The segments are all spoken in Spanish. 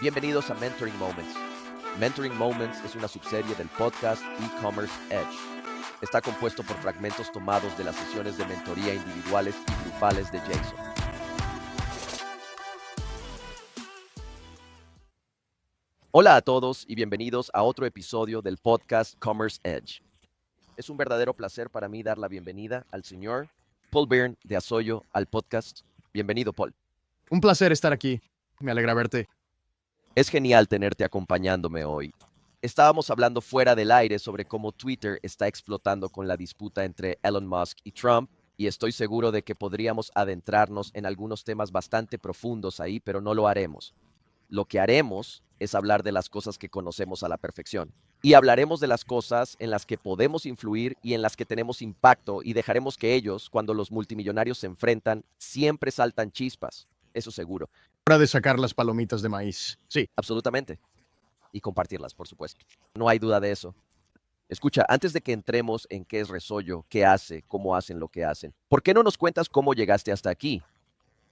Bienvenidos a Mentoring Moments. Mentoring Moments es una subserie del podcast E-Commerce Edge. Está compuesto por fragmentos tomados de las sesiones de mentoría individuales y grupales de Jason. Hola a todos y bienvenidos a otro episodio del podcast Commerce Edge. Es un verdadero placer para mí dar la bienvenida al señor Paul Byrne de Asoyo al podcast. Bienvenido, Paul. Un placer estar aquí. Me alegra verte. Es genial tenerte acompañándome hoy. Estábamos hablando fuera del aire sobre cómo Twitter está explotando con la disputa entre Elon Musk y Trump, y estoy seguro de que podríamos adentrarnos en algunos temas bastante profundos ahí, pero no lo haremos. Lo que haremos es hablar de las cosas que conocemos a la perfección. Y hablaremos de las cosas en las que podemos influir y en las que tenemos impacto, y dejaremos que ellos, cuando los multimillonarios se enfrentan, siempre saltan chispas. Eso seguro. Hora de sacar las palomitas de maíz. Sí. Absolutamente. Y compartirlas, por supuesto. No hay duda de eso. Escucha, antes de que entremos en qué es Resollo, qué hace, cómo hacen lo que hacen, ¿por qué no nos cuentas cómo llegaste hasta aquí?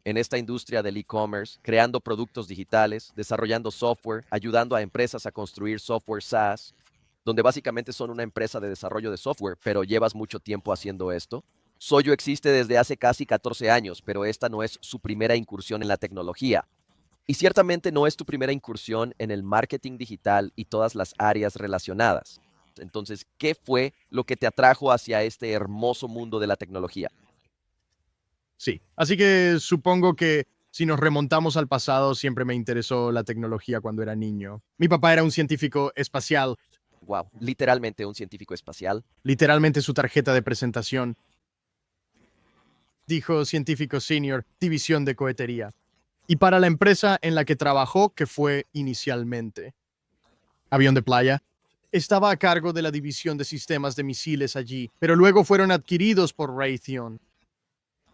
En esta industria del e-commerce, creando productos digitales, desarrollando software, ayudando a empresas a construir software SaaS, donde básicamente son una empresa de desarrollo de software, pero llevas mucho tiempo haciendo esto. Soyo existe desde hace casi 14 años, pero esta no es su primera incursión en la tecnología. Y ciertamente no es tu primera incursión en el marketing digital y todas las áreas relacionadas. Entonces, ¿qué fue lo que te atrajo hacia este hermoso mundo de la tecnología? Sí. Así que supongo que si nos remontamos al pasado, siempre me interesó la tecnología cuando era niño. Mi papá era un científico espacial. Wow, literalmente un científico espacial. Literalmente su tarjeta de presentación dijo científico senior, división de cohetería. Y para la empresa en la que trabajó, que fue inicialmente Avión de Playa, estaba a cargo de la división de sistemas de misiles allí, pero luego fueron adquiridos por Raytheon.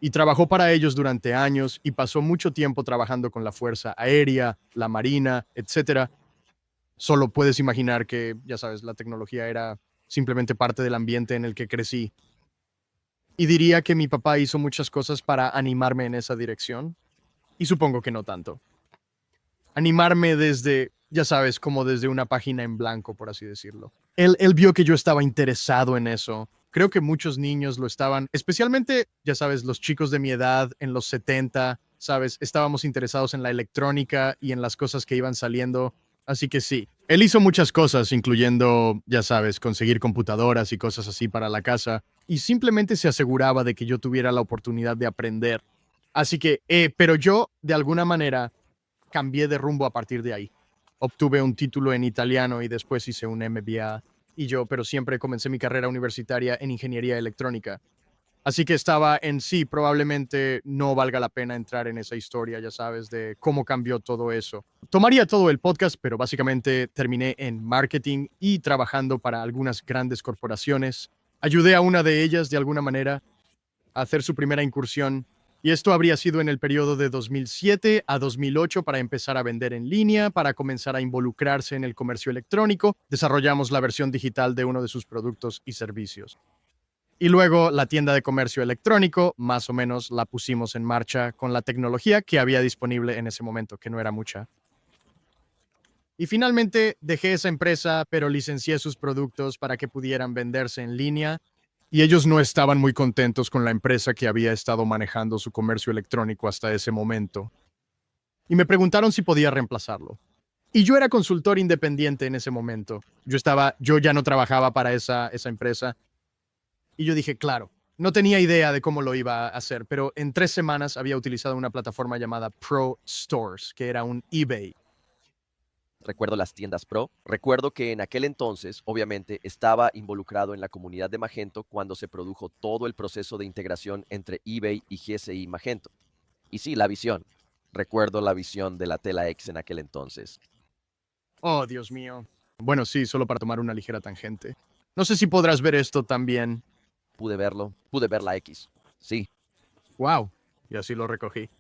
Y trabajó para ellos durante años y pasó mucho tiempo trabajando con la Fuerza Aérea, la Marina, etcétera. Solo puedes imaginar que, ya sabes, la tecnología era simplemente parte del ambiente en el que crecí. Y diría que mi papá hizo muchas cosas para animarme en esa dirección. Y supongo que no tanto. Animarme desde, ya sabes, como desde una página en blanco, por así decirlo. Él vio que yo estaba interesado en eso. Creo que muchos niños lo estaban, especialmente, ya sabes, los chicos de mi edad en los 70, sabes, estábamos interesados en la electrónica y en las cosas que iban saliendo. Así que sí, él hizo muchas cosas, incluyendo, ya sabes, conseguir computadoras y cosas así para la casa, y simplemente se aseguraba de que yo tuviera la oportunidad de aprender. Así que, pero yo, de alguna manera, cambié de rumbo a partir de ahí. Obtuve un título en italiano y después hice un MBA pero siempre comencé mi carrera universitaria en ingeniería electrónica. Así que estaba en sí, probablemente no valga la pena entrar en esa historia, ya sabes, de cómo cambió todo eso. Tomaría todo el podcast, pero básicamente terminé en marketing y trabajando para algunas grandes corporaciones. Ayudé a una de ellas de alguna manera a hacer su primera incursión. Y esto habría sido en el periodo de 2007 a 2008 para empezar a vender en línea, para comenzar a involucrarse en el comercio electrónico. Desarrollamos la versión digital de uno de sus productos y servicios. Y luego la tienda de comercio electrónico, más o menos la pusimos en marcha con la tecnología que había disponible en ese momento, que no era mucha. Y finalmente dejé esa empresa, pero licencié sus productos para que pudieran venderse en línea y ellos no estaban muy contentos con la empresa que había estado manejando su comercio electrónico hasta ese momento. Y me preguntaron si podía reemplazarlo. Y yo era consultor independiente en ese momento. Yo ya no trabajaba para esa empresa. Y yo dije, claro, no tenía idea de cómo lo iba a hacer, pero en 3 semanas había utilizado una plataforma llamada Pro Stores, que era un eBay. Recuerdo las tiendas Pro. Recuerdo que en aquel entonces, obviamente, estaba involucrado en la comunidad de Magento cuando se produjo todo el proceso de integración entre eBay y GSI Magento. Y sí, la visión. Recuerdo la visión de la Tela X en aquel entonces. Oh, Dios mío. Bueno, sí, solo para tomar una ligera tangente. No sé si podrás ver esto también. Pude verlo, pude ver la X. Sí, Wow. Y así lo recogí.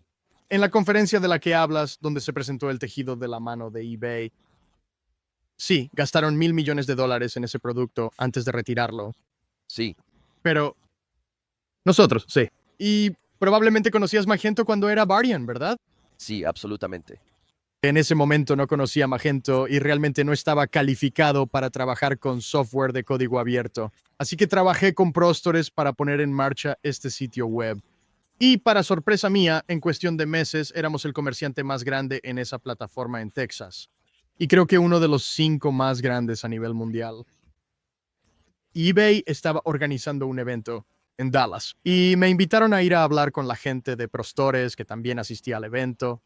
En la conferencia de la que hablas, donde se presentó el tejido de la mano de eBay, sí, gastaron $1,000 millones en ese producto antes de retirarlo. sí, Pero nosotros, sí. Y probablemente conocías Magento cuando era Bardian, ¿verdad? sí, absolutamente. En ese momento no conocía Magento y realmente no estaba calificado para trabajar con software de código abierto. Así que trabajé con Prostores para poner en marcha este sitio web. Y para sorpresa mía, en cuestión de meses éramos el comerciante más grande en esa plataforma en Texas. Y creo que uno de los 5 más grandes a nivel mundial. eBay estaba organizando un evento en Dallas y me invitaron a ir a hablar con la gente de Prostores que también asistía al evento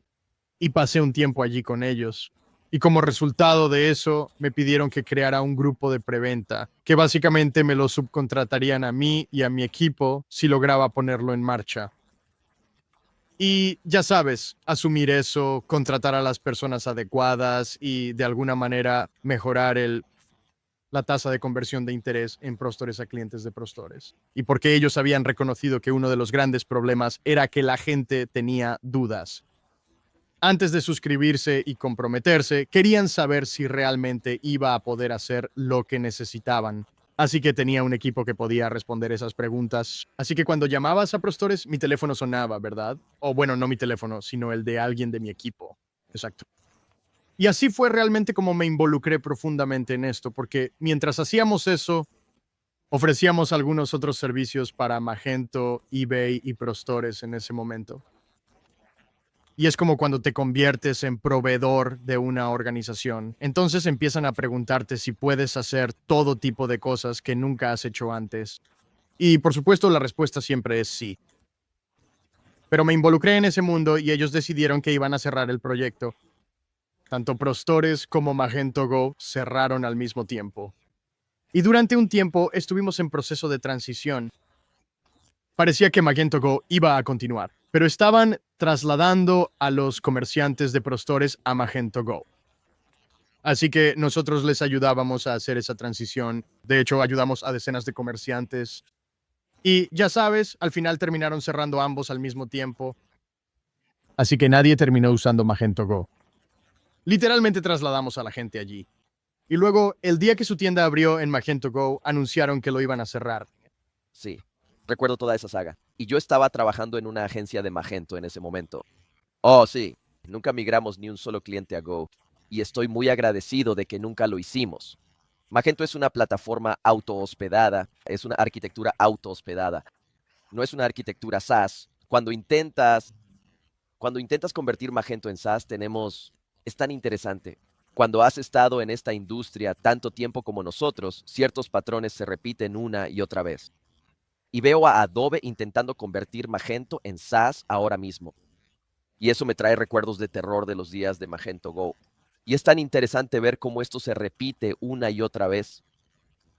y pasé un tiempo allí con ellos. Y como resultado de eso, me pidieron que creara un grupo de preventa, que básicamente me lo subcontratarían a mí y a mi equipo si lograba ponerlo en marcha. Y ya sabes, asumir eso, contratar a las personas adecuadas y de alguna manera mejorar la tasa de conversión de interés en Prostores a clientes de Prostores. Y porque ellos habían reconocido que uno de los grandes problemas era que la gente tenía dudas. Antes de suscribirse y comprometerse, querían saber si realmente iba a poder hacer lo que necesitaban. Así que tenía un equipo que podía responder esas preguntas. Así que cuando llamabas a Prostores, mi teléfono sonaba, ¿verdad? O bueno, no mi teléfono, sino el de alguien de mi equipo. Exacto. Y así fue realmente como me involucré profundamente en esto, porque mientras hacíamos eso, ofrecíamos algunos otros servicios para Magento, eBay y Prostores en ese momento. Y es como cuando te conviertes en proveedor de una organización. Entonces empiezan a preguntarte si puedes hacer todo tipo de cosas que nunca has hecho antes. Y por supuesto la respuesta siempre es sí. Pero me involucré en ese mundo y ellos decidieron que iban a cerrar el proyecto. Tanto Prostores como Magento Go cerraron al mismo tiempo. Y durante un tiempo estuvimos en proceso de transición. Parecía que Magento Go iba a continuar, pero estaban trasladando a los comerciantes de Prostores a Magento Go. Así que nosotros les ayudábamos a hacer esa transición. De hecho, ayudamos a decenas de comerciantes. Y ya sabes, al final terminaron cerrando ambos al mismo tiempo. Así que nadie terminó usando Magento Go. Literalmente trasladamos a la gente allí. Y luego, el día que su tienda abrió en Magento Go, anunciaron que lo iban a cerrar. Sí, recuerdo toda esa saga. Y yo estaba trabajando en una agencia de Magento en ese momento. Oh, sí, nunca migramos ni un solo cliente a Go. Y estoy muy agradecido de que nunca lo hicimos. Magento es una plataforma autohospedada, es una arquitectura autohospedada. No es una arquitectura SaaS. Cuando intentas convertir Magento en SaaS, es tan interesante. Cuando has estado en esta industria tanto tiempo como nosotros, ciertos patrones se repiten una y otra vez. Y veo a Adobe intentando convertir Magento en SaaS ahora mismo. Y eso me trae recuerdos de terror de los días de Magento Go. Y es tan interesante ver cómo esto se repite una y otra vez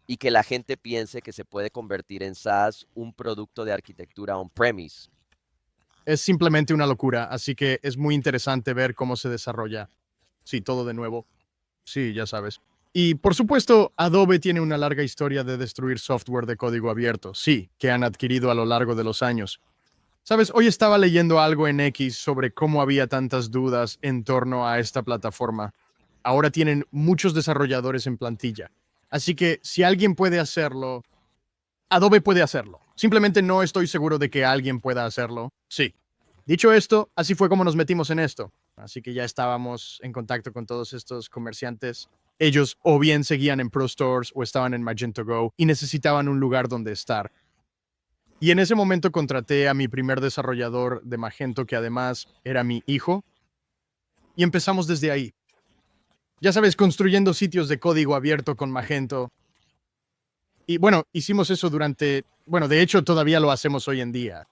y que la gente piense que se puede convertir en SaaS un producto de arquitectura on-premise. Es simplemente una locura, así que es muy interesante ver cómo se desarrolla. Sí, todo de nuevo. Sí, ya sabes. Y por supuesto, Adobe tiene una larga historia de destruir software de código abierto, sí, que han adquirido a lo largo de los años. Sabes, hoy estaba leyendo algo en X sobre cómo había tantas dudas en torno a esta plataforma. Ahora tienen muchos desarrolladores en plantilla. Así que si alguien puede hacerlo, Adobe puede hacerlo. Simplemente no estoy seguro de que alguien pueda hacerlo. Sí. Dicho esto, así fue como nos metimos en esto. Así que ya estábamos en contacto con todos estos comerciantes. Ellos o bien seguían en Pro Stores o estaban en Magento Go y necesitaban un lugar donde estar. Y en ese momento contraté a mi primer desarrollador de Magento, que además era mi hijo, y empezamos desde ahí. Ya sabes, construyendo sitios de código abierto con Magento. Y bueno, hicimos eso de hecho todavía lo hacemos hoy en día.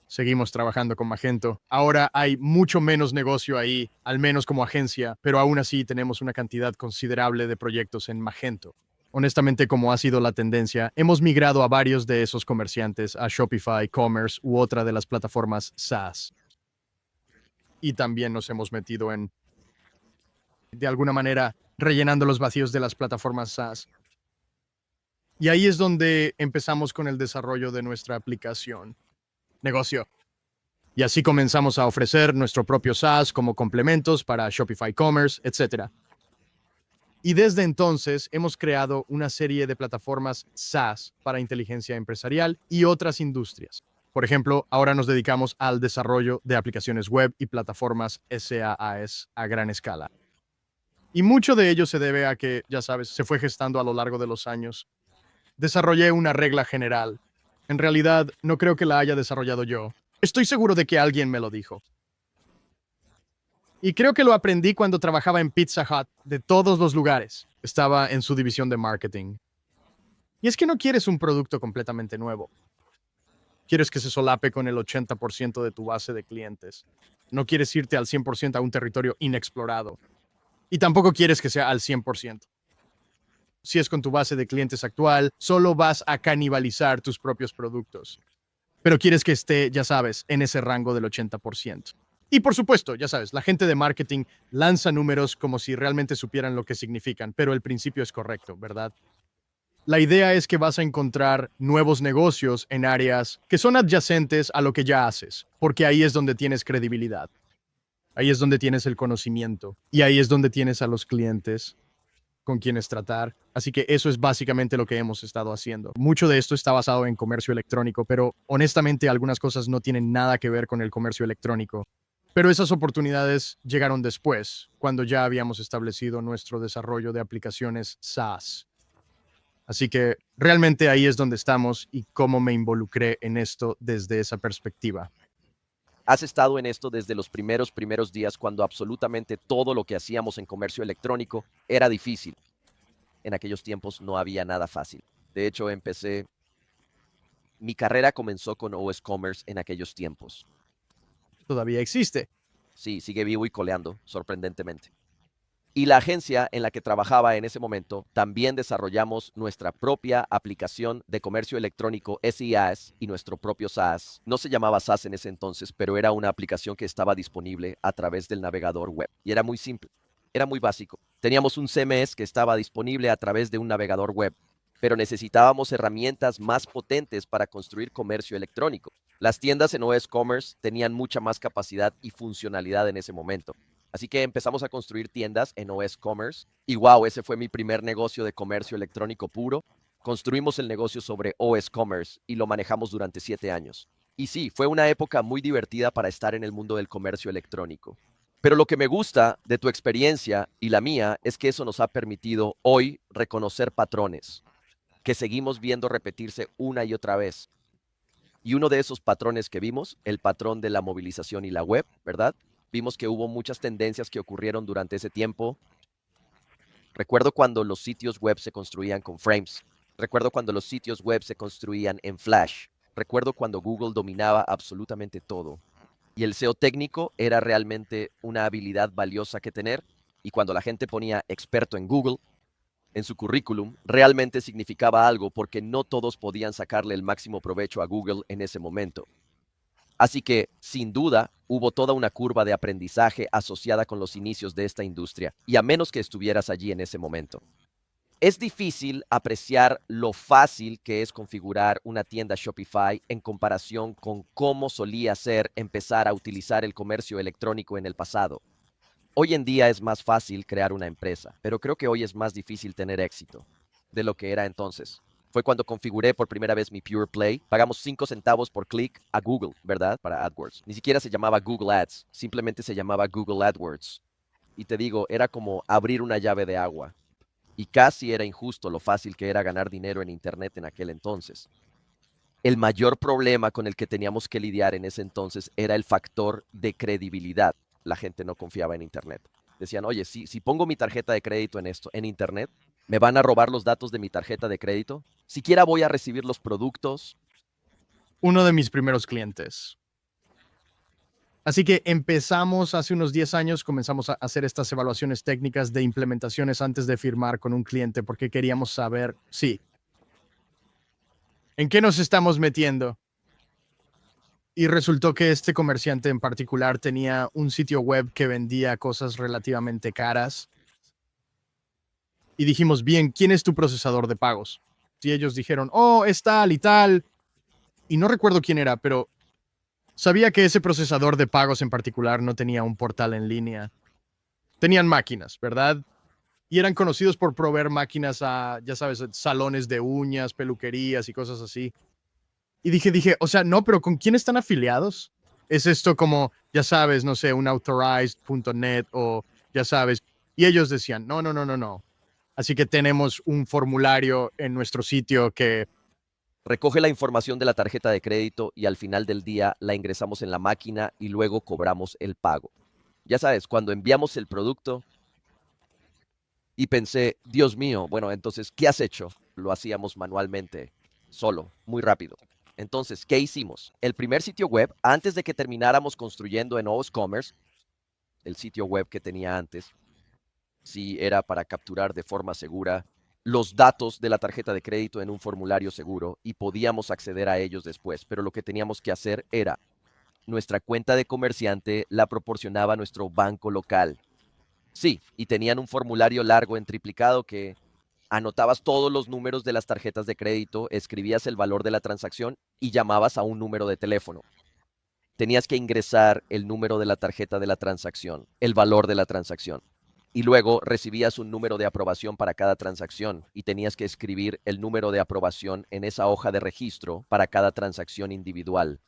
Seguimos trabajando con Magento. Ahora hay mucho menos negocio ahí, al menos como agencia, pero aún así tenemos una cantidad considerable de proyectos en Magento. Honestamente, como ha sido la tendencia, hemos migrado a varios de esos comerciantes a Shopify, Commerce u otra de las plataformas SaaS. Y también nos hemos metido de alguna manera, rellenando los vacíos de las plataformas SaaS. Y ahí es donde empezamos con el desarrollo de nuestra aplicación. Negocio. Y así comenzamos a ofrecer nuestro propio SaaS como complementos para Shopify Commerce, etc. Y desde entonces hemos creado una serie de plataformas SaaS para inteligencia empresarial y otras industrias. Por ejemplo, ahora nos dedicamos al desarrollo de aplicaciones web y plataformas SaaS a gran escala. Y mucho de ello se debe a que, ya sabes, se fue gestando a lo largo de los años. Desarrollé una regla general. En realidad, no creo que la haya desarrollado yo. Estoy seguro de que alguien me lo dijo. Y creo que lo aprendí cuando trabajaba en Pizza Hut, de todos los lugares. Estaba en su división de marketing. Y es que no quieres un producto completamente nuevo. Quieres que se solape con el 80% de tu base de clientes. No quieres irte al 100% a un territorio inexplorado. Y tampoco quieres que sea al 100%. Si es con tu base de clientes actual, solo vas a canibalizar tus propios productos. Pero quieres que esté, ya sabes, en ese rango del 80%. Y por supuesto, ya sabes, la gente de marketing lanza números como si realmente supieran lo que significan, pero el principio es correcto, ¿verdad? La idea es que vas a encontrar nuevos negocios en áreas que son adyacentes a lo que ya haces, porque ahí es donde tienes credibilidad, ahí es donde tienes el conocimiento y ahí es donde tienes a los clientes con quienes tratar. Así que eso es básicamente lo que hemos estado haciendo. Mucho de esto está basado en comercio electrónico, pero honestamente algunas cosas no tienen nada que ver con el comercio electrónico. Pero esas oportunidades llegaron después, cuando ya habíamos establecido nuestro desarrollo de aplicaciones SaaS. Así que realmente ahí es donde estamos y cómo me involucré en esto desde esa perspectiva. Has estado en esto desde los primeros días cuando absolutamente todo lo que hacíamos en comercio electrónico era difícil. En aquellos tiempos no había nada fácil. De hecho, mi carrera comenzó con OS Commerce en aquellos tiempos. Todavía existe. Sí, sigue vivo y coleando, sorprendentemente. Y la agencia en la que trabajaba en ese momento, también desarrollamos nuestra propia aplicación de comercio electrónico SIAS y nuestro propio SaaS. No se llamaba SaaS en ese entonces, pero era una aplicación que estaba disponible a través del navegador web. Y era muy simple, era muy básico. Teníamos un CMS que estaba disponible a través de un navegador web, pero necesitábamos herramientas más potentes para construir comercio electrónico. Las tiendas en OS Commerce tenían mucha más capacidad y funcionalidad en ese momento. Así que empezamos a construir tiendas en OS Commerce y wow, ese fue mi primer negocio de comercio electrónico puro. Construimos el negocio sobre OS Commerce y lo manejamos durante 7 años. Y sí, fue una época muy divertida para estar en el mundo del comercio electrónico. Pero lo que me gusta de tu experiencia y la mía es que eso nos ha permitido hoy reconocer patrones que seguimos viendo repetirse una y otra vez. Y uno de esos patrones que vimos, el patrón de la movilización y la web, ¿verdad? Vimos que hubo muchas tendencias que ocurrieron durante ese tiempo. Recuerdo cuando los sitios web se construían con frames. Recuerdo cuando los sitios web se construían en Flash. Recuerdo cuando Google dominaba absolutamente todo. Y el SEO técnico era realmente una habilidad valiosa que tener. Y cuando la gente ponía experto en Google en su currículum, realmente significaba algo porque no todos podían sacarle el máximo provecho a Google en ese momento. Así que, sin duda, hubo toda una curva de aprendizaje asociada con los inicios de esta industria, y a menos que estuvieras allí en ese momento. Es difícil apreciar lo fácil que es configurar una tienda Shopify en comparación con cómo solía ser empezar a utilizar el comercio electrónico en el pasado. Hoy en día es más fácil crear una empresa, pero creo que hoy es más difícil tener éxito de lo que era entonces. Fue cuando configuré por primera vez mi Pure Play. Pagamos 5 centavos por clic a Google, ¿verdad? Para AdWords. Ni siquiera se llamaba Google Ads, simplemente se llamaba Google AdWords. Y te digo, era como abrir una llave de agua. Y casi era injusto lo fácil que era ganar dinero en Internet en aquel entonces. El mayor problema con el que teníamos que lidiar en ese entonces era el factor de credibilidad. La gente no confiaba en Internet. Decían, oye, si pongo mi tarjeta de crédito en esto, en Internet, ¿me van a robar los datos de mi tarjeta de crédito? ¿Siquiera voy a recibir los productos? Uno de mis primeros clientes. Así que empezamos hace unos 10 años, comenzamos a hacer estas evaluaciones técnicas de implementaciones antes de firmar con un cliente porque queríamos saber, sí, ¿en qué nos estamos metiendo? Y resultó que este comerciante en particular tenía un sitio web que vendía cosas relativamente caras. Y dijimos, bien, ¿quién es tu procesador de pagos? Y ellos dijeron, oh, es tal y tal. Y no recuerdo quién era, pero sabía que ese procesador de pagos en particular no tenía un portal en línea. Tenían máquinas, ¿verdad? Y eran conocidos por proveer máquinas a, ya sabes, salones de uñas, peluquerías y cosas así. Y dije, o sea, no, pero ¿con quién están afiliados? ¿Es esto como, ya sabes, no sé, un authorized.net o ya sabes? Y ellos decían, no, no, no, no, no. Así que tenemos un formulario en nuestro sitio que, Recoge la información de la tarjeta de crédito y al final del día la ingresamos en la máquina y luego cobramos el pago. Ya sabes, cuando enviamos el producto y pensé, Dios mío, bueno, entonces, ¿qué has hecho? Lo hacíamos manualmente, solo, muy rápido. Entonces, ¿qué hicimos? El primer sitio web, antes de que termináramos construyendo en OS Commerce, el sitio web que tenía antes, sí era para capturar de forma segura los datos de la tarjeta de crédito en un formulario seguro y podíamos acceder a ellos después, pero lo que teníamos que hacer era, nuestra cuenta de comerciante la proporcionaba nuestro banco local. Sí, y tenían un formulario largo en triplicado que anotabas todos los números de las tarjetas de crédito, escribías el valor de la transacción y llamabas a un número de teléfono. Tenías que ingresar el número de la tarjeta de la transacción, el valor de la transacción. Y luego recibías un número de aprobación para cada transacción y tenías que escribir el número de aprobación en esa hoja de registro para cada transacción individual.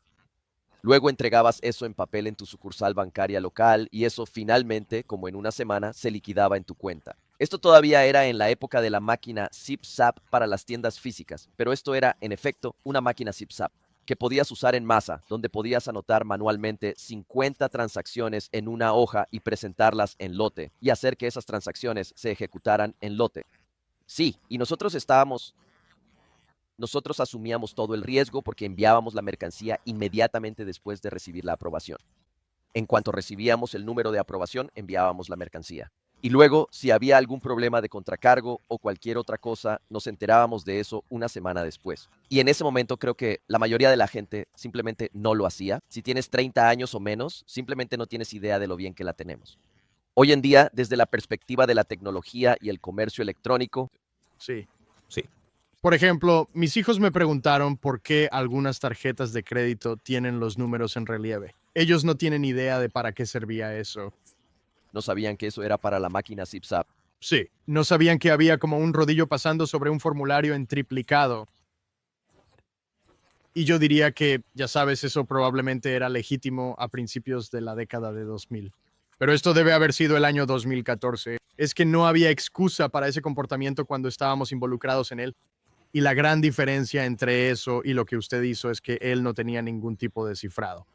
Luego entregabas eso en papel en tu sucursal bancaria local y eso finalmente, como en una semana, se liquidaba en tu cuenta. Esto todavía era en la época de la máquina ZipZap para las tiendas físicas, pero esto era, en efecto, una máquina ZipZap que podías usar en masa, donde podías anotar manualmente 50 transacciones en una hoja y presentarlas en lote y hacer que esas transacciones se ejecutaran en lote. Sí, y nosotros asumíamos todo el riesgo porque enviábamos la mercancía inmediatamente después de recibir la aprobación. En cuanto recibíamos el número de aprobación, enviábamos la mercancía. Y luego, si había algún problema de contracargo o cualquier otra cosa, nos enterábamos de eso una semana después. Y en ese momento creo que la mayoría de la gente simplemente no lo hacía. Si tienes 30 años o menos, simplemente no tienes idea de lo bien que la tenemos. Hoy en día, desde la perspectiva de la tecnología y el comercio electrónico, sí. Sí. Por ejemplo, mis hijos me preguntaron por qué algunas tarjetas de crédito tienen los números en relieve. Ellos no tienen idea de para qué servía eso. no sabían que eso era para la máquina ZipZap. Sí, no sabían que había como un rodillo pasando sobre un formulario en triplicado. Y yo diría que, ya sabes, eso probablemente era legítimo a principios de la década de 2000. Pero esto debe haber sido el año 2014. Es que no había excusa para ese comportamiento cuando estábamos involucrados en él. Y la gran diferencia entre eso y lo que usted hizo es que él no tenía ningún tipo de cifrado.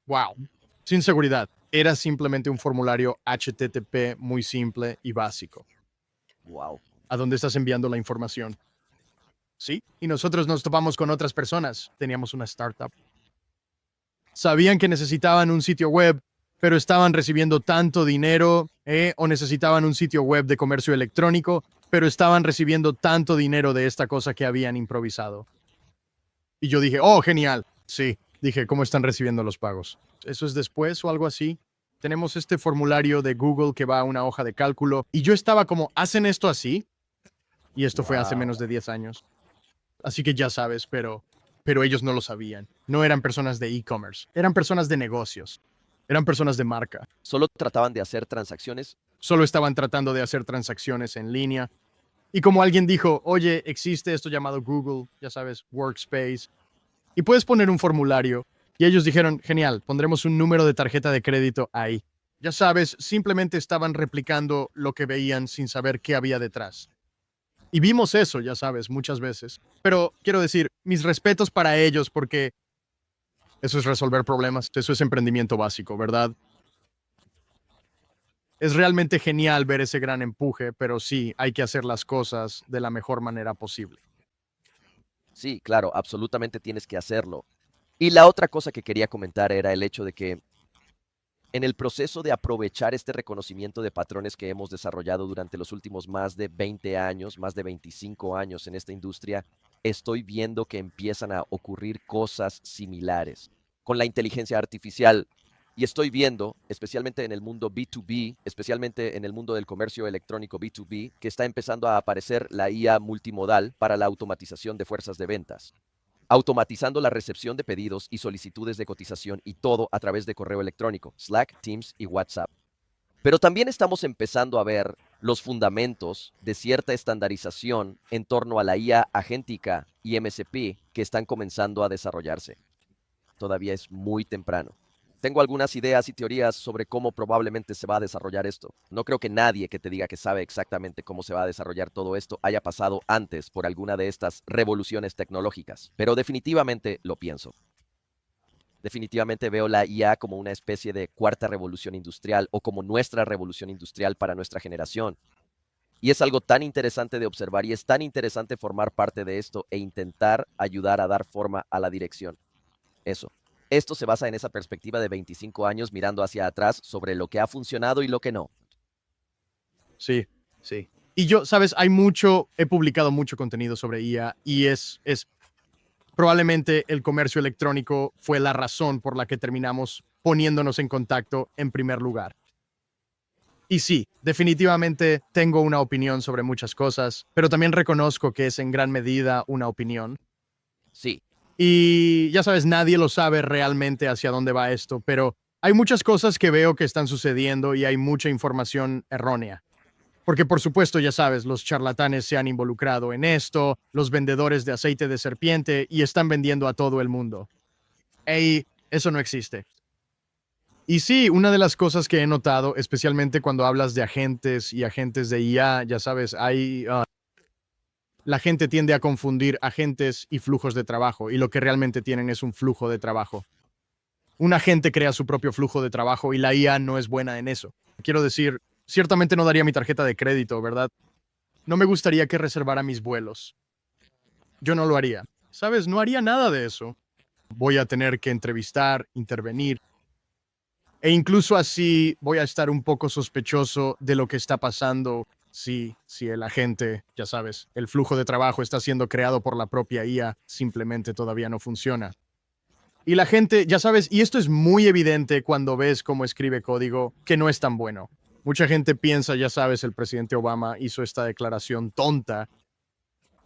Wow. Sin seguridad. Era simplemente un formulario HTTP muy simple y básico. Wow. ¿A dónde estás enviando la información? Sí. Y nosotros nos topamos con otras personas. Teníamos una startup. Sabían que necesitaban un sitio web, pero estaban recibiendo tanto dinero, o necesitaban un sitio web de comercio electrónico, pero estaban recibiendo tanto dinero de esta cosa que habían improvisado. Y yo dije, oh, genial. Sí, dije, ¿cómo están recibiendo los pagos? ¿Eso es después o algo así? Tenemos este formulario de Google que va a una hoja de cálculo y yo estaba como, ¿hacen esto así? Y esto fue hace Wow. menos de 10 años. Así que ya sabes, pero ellos no lo sabían. No eran personas de e-commerce, eran personas de negocios, eran personas de marca. Solo trataban de hacer transacciones. Solo estaban tratando de hacer transacciones en línea. Y como alguien dijo, oye, existe esto llamado Google, ya sabes, Workspace, y puedes poner un formulario. Y ellos dijeron, genial, pondremos un número de tarjeta de crédito ahí. Ya sabes, simplemente estaban replicando lo que veían sin saber qué había detrás. Y vimos eso, ya sabes, muchas veces. Pero quiero decir, mis respetos para ellos porque eso es resolver problemas, eso es emprendimiento básico, ¿verdad? Es realmente genial ver ese gran empuje, pero sí, hay que hacer las cosas de la mejor manera posible. Sí, claro, absolutamente tienes que hacerlo. Y la otra cosa que quería comentar era el hecho de que en el proceso de aprovechar este reconocimiento de patrones que hemos desarrollado durante los últimos más de 20 años, más de 25 años en esta industria, estoy viendo que empiezan a ocurrir cosas similares con la inteligencia artificial. Y estoy viendo, especialmente en el mundo B2B, especialmente en el mundo del comercio electrónico B2B, que está empezando a aparecer la IA multimodal para la automatización de fuerzas de ventas, automatizando la recepción de pedidos y solicitudes de cotización y todo a través de correo electrónico, Slack, Teams y WhatsApp. Pero también estamos empezando a ver los fundamentos de cierta estandarización en torno a la IA agéntica y MCP que están comenzando a desarrollarse. Todavía es muy temprano. Tengo algunas ideas y teorías sobre cómo probablemente se va a desarrollar esto. No creo que nadie que te diga que sabe exactamente cómo se va a desarrollar todo esto haya pasado antes por alguna de estas revoluciones tecnológicas, pero definitivamente lo pienso. Definitivamente veo la IA como una especie de cuarta revolución industrial o como nuestra revolución industrial para nuestra generación. Y es algo tan interesante de observar y es tan interesante formar parte de esto e intentar ayudar a dar forma a la dirección. Eso. Esto se basa en esa perspectiva de 25 años mirando hacia atrás sobre lo que ha funcionado y lo que no. Sí, sí. Y yo, sabes, he publicado mucho contenido sobre IA y es probablemente el comercio electrónico fue la razón por la que terminamos poniéndonos en contacto en primer lugar. Y sí, definitivamente tengo una opinión sobre muchas cosas, pero también reconozco que es en gran medida una opinión. Sí, Y ya sabes, nadie lo sabe realmente hacia dónde va esto, pero hay muchas cosas que veo que están sucediendo y hay mucha información errónea. Porque por supuesto, ya sabes, los charlatanes se han involucrado en esto, los vendedores de aceite de serpiente y están vendiendo a todo el mundo. Ey, eso no existe. Y sí, una de las cosas que he notado, especialmente cuando hablas de agentes y agentes de IA, ya sabes, la gente tiende a confundir agentes y flujos de trabajo, y lo que realmente tienen es un flujo de trabajo. Un agente crea su propio flujo de trabajo y la IA no es buena en eso. Quiero decir, ciertamente no daría mi tarjeta de crédito, ¿verdad? No me gustaría que reservara mis vuelos. Yo no lo haría. ¿Sabes? No haría nada de eso. Voy a tener que entrevistar, intervenir, e incluso así voy a estar un poco sospechoso de lo que está pasando si el agente, ya sabes, el flujo de trabajo está siendo creado por la propia IA, simplemente todavía no funciona. Y la gente, ya sabes, y esto es muy evidente cuando ves cómo escribe código, que no es tan bueno. Mucha gente piensa, ya sabes, el presidente Obama hizo esta declaración tonta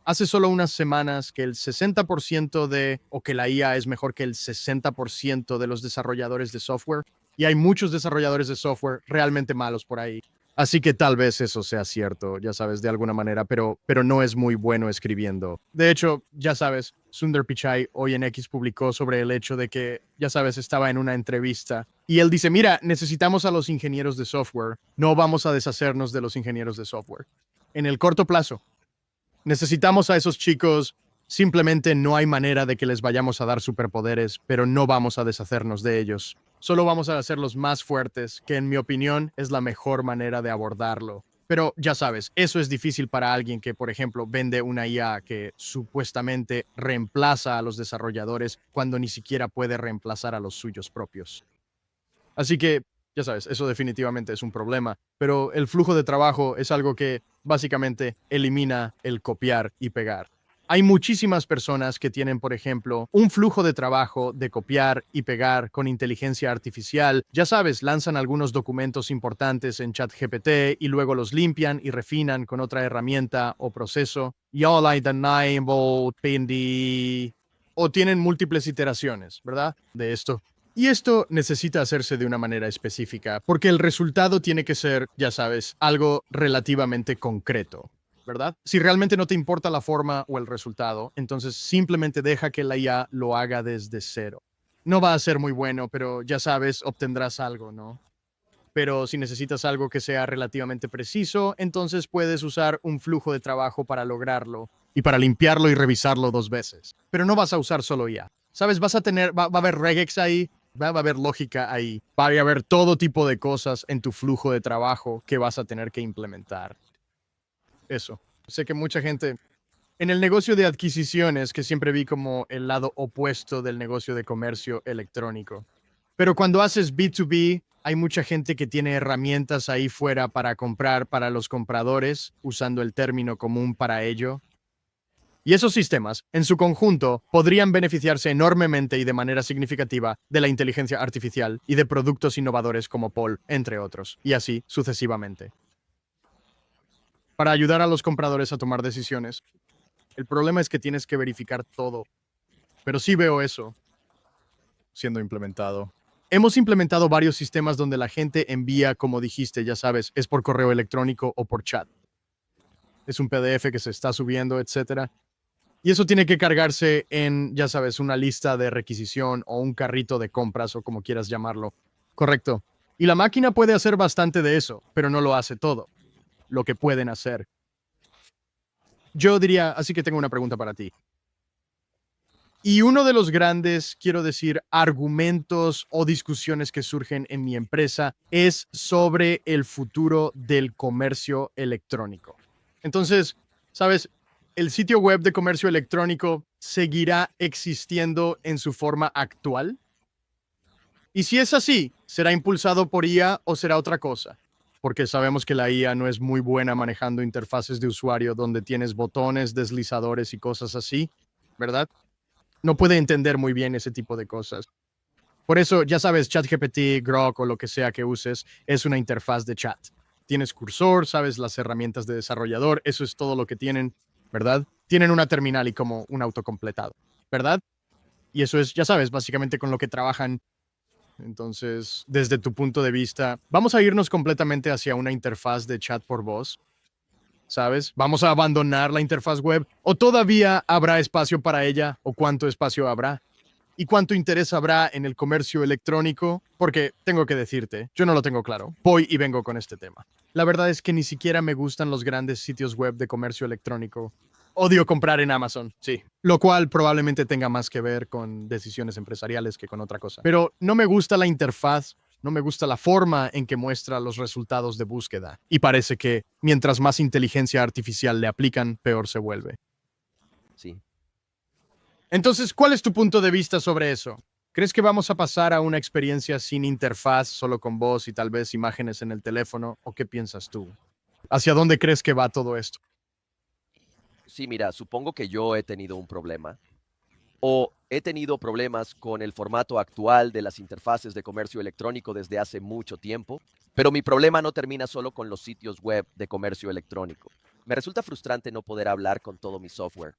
hace solo unas semanas que el 60% o que la IA es mejor que el 60% de los desarrolladores de software, y hay muchos desarrolladores de software realmente malos por ahí. Así que tal vez eso sea cierto, ya sabes, de alguna manera, pero no es muy bueno escribiendo. De hecho, ya sabes, Sundar Pichai hoy en X publicó sobre el hecho de que, ya sabes, estaba en una entrevista y él dice, mira, necesitamos a los ingenieros de software, no vamos a deshacernos de los ingenieros de software. En el corto plazo, necesitamos a esos chicos, simplemente no hay manera de que les vayamos a dar superpoderes, pero no vamos a deshacernos de ellos. Solo vamos a hacerlos más fuertes, que en mi opinión es la mejor manera de abordarlo. Pero ya sabes, eso es difícil para alguien que, por ejemplo, vende una IA que supuestamente reemplaza a los desarrolladores cuando ni siquiera puede reemplazar a los suyos propios. Así que, ya sabes, eso definitivamente es un problema, pero el flujo de trabajo es algo que básicamente elimina el copiar y pegar. Hay muchísimas personas que tienen, por ejemplo, un flujo de trabajo de copiar y pegar con inteligencia artificial. Ya sabes, lanzan algunos documentos importantes en ChatGPT y luego los limpian y refinan con otra herramienta o proceso. O tienen múltiples iteraciones, ¿verdad? De esto. Y esto necesita hacerse de una manera específica, porque el resultado tiene que ser, ya sabes, algo relativamente concreto, ¿verdad? Si realmente no te importa la forma o el resultado, entonces simplemente deja que la IA lo haga desde cero. No va a ser muy bueno, pero ya sabes, obtendrás algo, ¿no? Pero si necesitas algo que sea relativamente preciso, entonces puedes usar un flujo de trabajo para lograrlo y para limpiarlo y revisarlo 2 veces. Pero no vas a usar solo IA. ¿Sabes? Va a haber regex ahí, va a haber lógica ahí, va a haber todo tipo de cosas en tu flujo de trabajo que vas a tener que implementar. Eso. Sé que mucha gente en el negocio de adquisiciones, que siempre vi como el lado opuesto del negocio de comercio electrónico. Pero cuando haces B2B, hay mucha gente que tiene herramientas ahí fuera para comprar para los compradores, usando el término común para ello. Y esos sistemas, en su conjunto, podrían beneficiarse enormemente y de manera significativa de la inteligencia artificial y de productos innovadores como Paul, entre otros, y así sucesivamente. Para ayudar a los compradores a tomar decisiones. El problema es que tienes que verificar todo. Pero sí veo eso siendo implementado. hemos implementado varios sistemas donde la gente envía, como dijiste, ya sabes, es por correo electrónico o por chat. Es un PDF que se está subiendo, etcétera. Y eso tiene que cargarse en, ya sabes, una lista de requisición o un carrito de compras o como quieras llamarlo. Correcto. Y la máquina puede hacer bastante de eso, pero no lo hace todo. Lo que pueden hacer. Yo diría, así que tengo una pregunta para ti. Y uno de los grandes, quiero decir, argumentos o discusiones que surgen en mi empresa es sobre el futuro del comercio electrónico. Entonces, ¿sabes? ¿El sitio web de comercio electrónico seguirá existiendo en su forma actual? Y si es así, ¿será impulsado por IA o será otra cosa? Porque sabemos que la IA no es muy buena manejando interfaces de usuario donde tienes botones, deslizadores y cosas así, ¿verdad? No puede entender muy bien ese tipo de cosas. Por eso, ya sabes, ChatGPT, Grok o lo que sea que uses, es una interfaz de chat. Tienes cursor, sabes las herramientas de desarrollador, eso es todo lo que tienen, ¿verdad? Tienen una terminal y como un autocompletado, ¿verdad? Y eso es, ya sabes, básicamente con lo que trabajan. Entonces, desde tu punto de vista, vamos a irnos completamente hacia una interfaz de chat por voz, ¿sabes? ¿Vamos a abandonar la interfaz web o todavía habrá espacio para ella o cuánto espacio habrá? ¿Y cuánto interés habrá en el comercio electrónico? Porque tengo que decirte, yo no lo tengo claro. Voy y vengo con este tema. La verdad es que ni siquiera me gustan los grandes sitios web de comercio electrónico. Odio comprar en Amazon, sí. Lo cual probablemente tenga más que ver con decisiones empresariales que con otra cosa. Pero no me gusta la interfaz, no me gusta la forma en que muestra los resultados de búsqueda. Y parece que mientras más inteligencia artificial le aplican, peor se vuelve. Sí. Entonces, ¿cuál es tu punto de vista sobre eso? ¿Crees que vamos a pasar a una experiencia sin interfaz, solo con voz y tal vez imágenes en el teléfono? ¿O qué piensas tú? ¿Hacia dónde crees que va todo esto? Sí, mira, supongo que yo he tenido un problema o he tenido problemas con el formato actual de las interfaces de comercio electrónico desde hace mucho tiempo, pero mi problema no termina solo con los sitios web de comercio electrónico. Me resulta frustrante no poder hablar con todo mi software.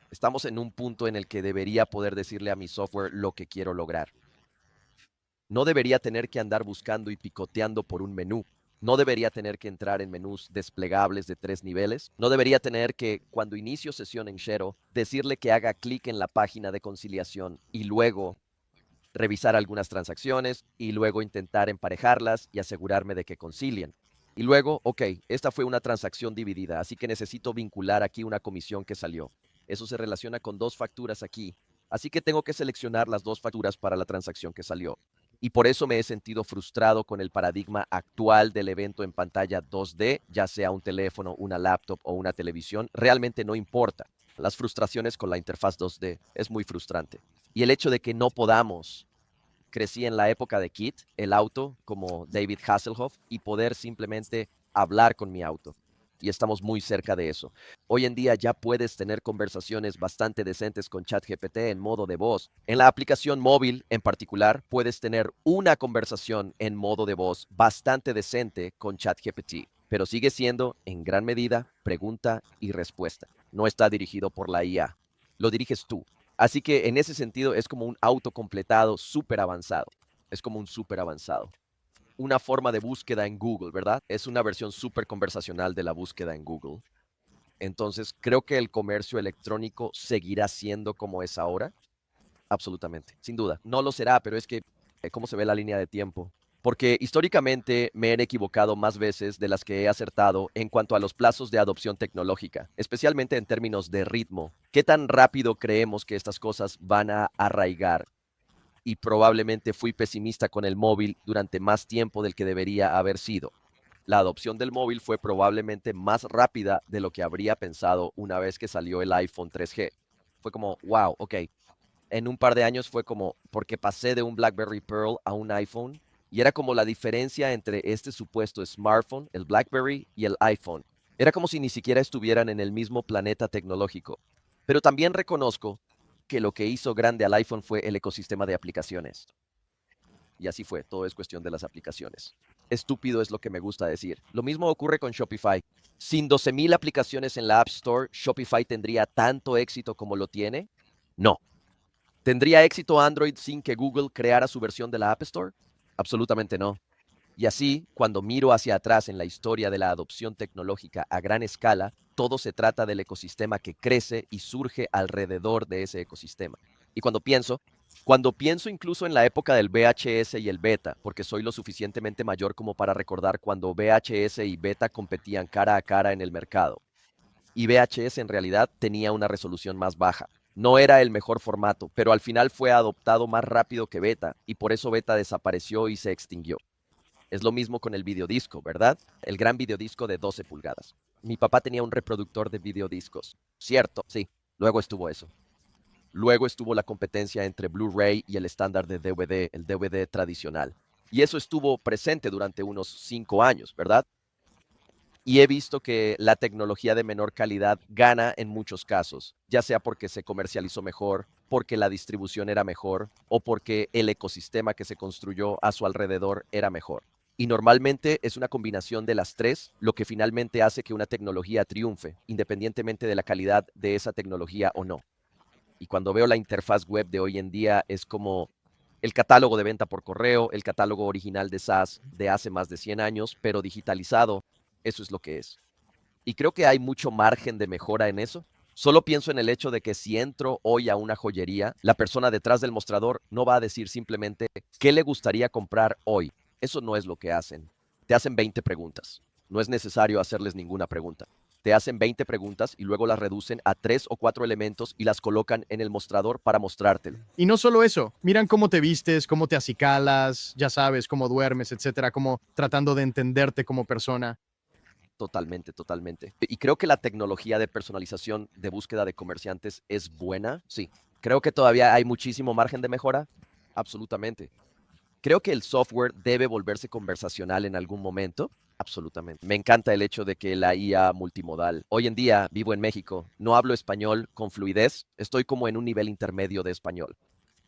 Estamos en un punto en el que debería poder decirle a mi software lo que quiero lograr. No debería tener que andar buscando y picoteando por un menú. No debería tener que entrar en menús desplegables de 3 niveles. No debería tener que, cuando inicio sesión en Shero, decirle que haga clic en la página de conciliación y luego revisar algunas transacciones y luego intentar emparejarlas y asegurarme de que concilien. Y luego, ok, esta fue una transacción dividida, así que necesito vincular aquí una comisión que salió. Eso se relaciona con 2 facturas aquí, así que tengo que seleccionar las 2 facturas para la transacción que salió. Y por eso me he sentido frustrado con el paradigma actual del evento en pantalla 2D, ya sea un teléfono, una laptop o una televisión, realmente no importa. Las frustraciones con la interfaz 2D es muy frustrante. Y el hecho de que no podamos, crecí en la época de Kit, el auto, como David Hasselhoff, y poder simplemente hablar con mi auto. Y estamos muy cerca de eso. Hoy en día ya puedes tener conversaciones bastante decentes con ChatGPT en modo de voz. En la aplicación móvil en particular, puedes tener una conversación en modo de voz bastante decente con ChatGPT, pero sigue siendo, en gran medida, pregunta y respuesta. No está dirigido por la IA. Lo diriges tú. Así que en ese sentido es como un autocompletado súper avanzado. Es como un súper avanzado. Una forma de búsqueda en Google, ¿verdad? Es una versión súper conversacional de la búsqueda en Google. Entonces, creo que el comercio electrónico seguirá siendo como es ahora. Absolutamente, sin duda. No lo será, pero es que, ¿cómo se ve la línea de tiempo? Porque históricamente me he equivocado más veces de las que he acertado en cuanto a los plazos de adopción tecnológica, especialmente en términos de ritmo. ¿Qué tan rápido creemos que estas cosas van a arraigar? Y probablemente fui pesimista con el móvil durante más tiempo del que debería haber sido. La adopción del móvil fue probablemente más rápida de lo que habría pensado una vez que salió el iPhone 3G. Fue como, wow, ok, en un par de años fue como, porque pasé de un BlackBerry Pearl a un iPhone, y era como la diferencia entre este supuesto smartphone, el BlackBerry, y el iPhone. Era como si ni siquiera estuvieran en el mismo planeta tecnológico. Pero también reconozco que lo que hizo grande al iPhone fue el ecosistema de aplicaciones. Y así fue, todo es cuestión de las aplicaciones. Estúpido es lo que me gusta decir. Lo mismo ocurre con Shopify. Sin 12,000 aplicaciones en la App Store, ¿Shopify tendría tanto éxito como lo tiene? No. ¿Tendría éxito Android sin que Google creara su versión de la App Store? Absolutamente no. Y así, cuando miro hacia atrás en la historia de la adopción tecnológica a gran escala, todo se trata del ecosistema que crece y surge alrededor de ese ecosistema. Y cuando pienso incluso en la época del VHS y el beta, porque soy lo suficientemente mayor como para recordar cuando VHS y beta competían cara a cara en el mercado, y VHS en realidad tenía una resolución más baja. No era el mejor formato, pero al final fue adoptado más rápido que beta, y por eso beta desapareció y se extinguió. Es lo mismo con el videodisco, ¿verdad? El gran videodisco de 12 pulgadas. Mi papá tenía un reproductor de videodiscos. Cierto, sí. Luego estuvo eso. Luego estuvo la competencia entre Blu-ray y el estándar de DVD, el DVD tradicional. Y eso estuvo presente durante unos 5 años, ¿verdad? Y he visto que la tecnología de menor calidad gana en muchos casos, ya sea porque se comercializó mejor, porque la distribución era mejor o porque el ecosistema que se construyó a su alrededor era mejor. Y normalmente es una combinación de las tres lo que finalmente hace que una tecnología triunfe, independientemente de la calidad de esa tecnología o no. Y cuando veo la interfaz web de hoy en día es como el catálogo de venta por correo, el catálogo original de SaaS de hace más de 100 años, pero digitalizado. Eso es lo que es. Y creo que hay mucho margen de mejora en eso. Solo pienso en el hecho de que si entro hoy a una joyería, la persona detrás del mostrador no va a decir simplemente qué le gustaría comprar hoy. Eso no es lo que hacen. Te hacen 20 preguntas. No es necesario hacerles ninguna pregunta. Te hacen 20 preguntas y luego las reducen a 3 o 4 elementos y las colocan en el mostrador para mostrártelo. Y no solo eso, miran cómo te vistes, cómo te acicalas, ya sabes, cómo duermes, etcétera, como tratando de entenderte como persona. Totalmente, totalmente. Y creo que la tecnología de personalización de búsqueda de comerciantes es buena, sí. Creo que todavía hay muchísimo margen de mejora, absolutamente. Creo que el software debe volverse conversacional en algún momento, absolutamente. Me encanta el hecho de que la IA multimodal. Hoy en día vivo en México, no hablo español con fluidez, estoy como en un nivel intermedio de español.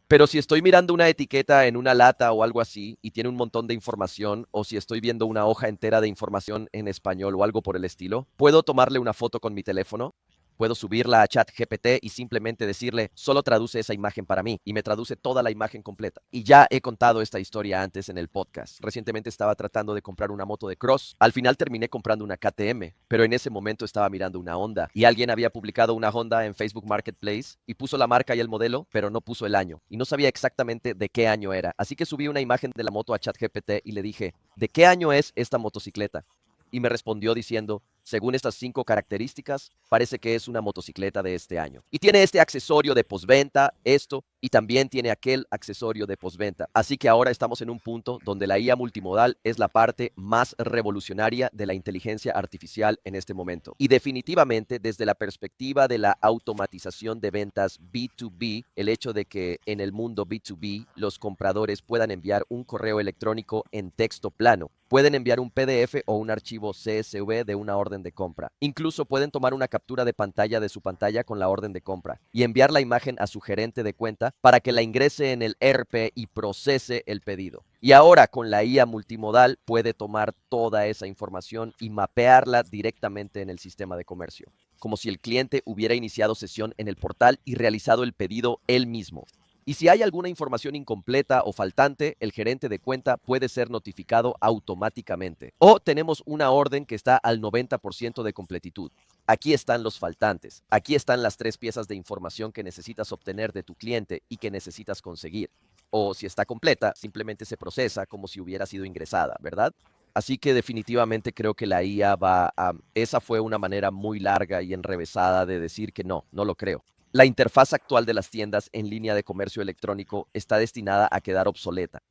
Pero si estoy mirando una etiqueta en una lata o algo así y tiene un montón de información, o si estoy viendo una hoja entera de información en español o algo por el estilo, puedo tomarle una foto con mi teléfono, puedo subirla a ChatGPT y simplemente decirle, solo traduce esa imagen para mí y me traduce toda la imagen completa. Y ya he contado esta historia antes en el podcast. Recientemente estaba tratando de comprar una moto de cross. Al final terminé comprando una KTM, pero en ese momento estaba mirando una Honda y alguien había publicado una Honda en Facebook Marketplace y puso la marca y el modelo, pero no puso el año y no sabía exactamente de qué año era. Así que subí una imagen de la moto a ChatGPT y le dije, ¿de qué año es esta motocicleta? Y me respondió diciendo, según estas 5 características, parece que es una motocicleta de este año. Y tiene este accesorio de postventa, esto, y también tiene aquel accesorio de postventa. Así que ahora estamos en un punto donde la IA multimodal es la parte más revolucionaria de la inteligencia artificial en este momento. Y definitivamente, desde la perspectiva de la automatización de ventas B2B, el hecho de que en el mundo B2B los compradores puedan enviar un correo electrónico en texto plano, pueden enviar un PDF o un archivo CSV de una orden de compra. Incluso pueden tomar una captura de pantalla de su pantalla con la orden de compra y enviar la imagen a su gerente de cuenta para que la ingrese en el ERP y procese el pedido. Y ahora con la IA multimodal puede tomar toda esa información y mapearla directamente en el sistema de comercio, como si el cliente hubiera iniciado sesión en el portal y realizado el pedido él mismo. Y si hay alguna información incompleta o faltante, el gerente de cuenta puede ser notificado automáticamente. O tenemos una orden que está al 90% de completitud. Aquí están los faltantes. Aquí están las 3 piezas de información que necesitas obtener de tu cliente y que necesitas conseguir. O si está completa, simplemente se procesa como si hubiera sido ingresada, ¿verdad? Así que definitivamente creo que la IA va a... Esa fue una manera muy larga y enrevesada de decir que no, no lo creo. La interfaz actual de las tiendas en línea de comercio electrónico está destinada a quedar obsoleta.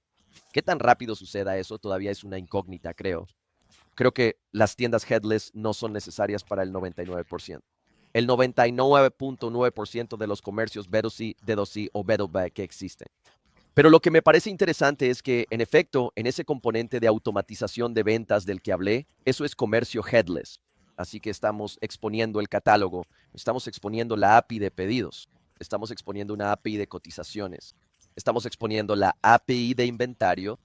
¿Qué tan rápido suceda eso? Todavía es una incógnita, creo. Creo que las tiendas headless no son necesarias para el 99%. El 99.9% de los comercios B2C, D2C o B2B que existen. Pero lo que me parece interesante es que, en efecto, en ese componente de automatización de ventas del que hablé, eso es comercio headless. Así que estamos exponiendo el catálogo, estamos exponiendo la API de pedidos, estamos exponiendo una API de cotizaciones, estamos exponiendo la API de inventario.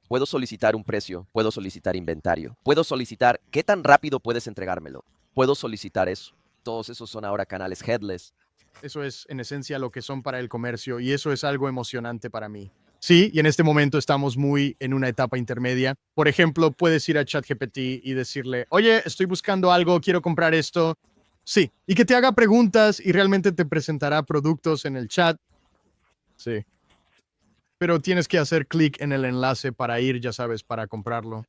Puedo solicitar un precio, puedo solicitar inventario, puedo solicitar qué tan rápido puedes entregármelo, puedo solicitar eso. Todos esos son ahora canales headless. Eso es, en esencia, lo que son para el comercio y eso es algo emocionante para mí. Sí, y en este momento estamos muy en una etapa intermedia. Por ejemplo, puedes ir a ChatGPT y decirle, oye, estoy buscando algo, quiero comprar esto. Sí, y que te haga preguntas y realmente te presentará productos en el chat. Sí, pero tienes que hacer clic en el enlace para ir, ya sabes, para comprarlo.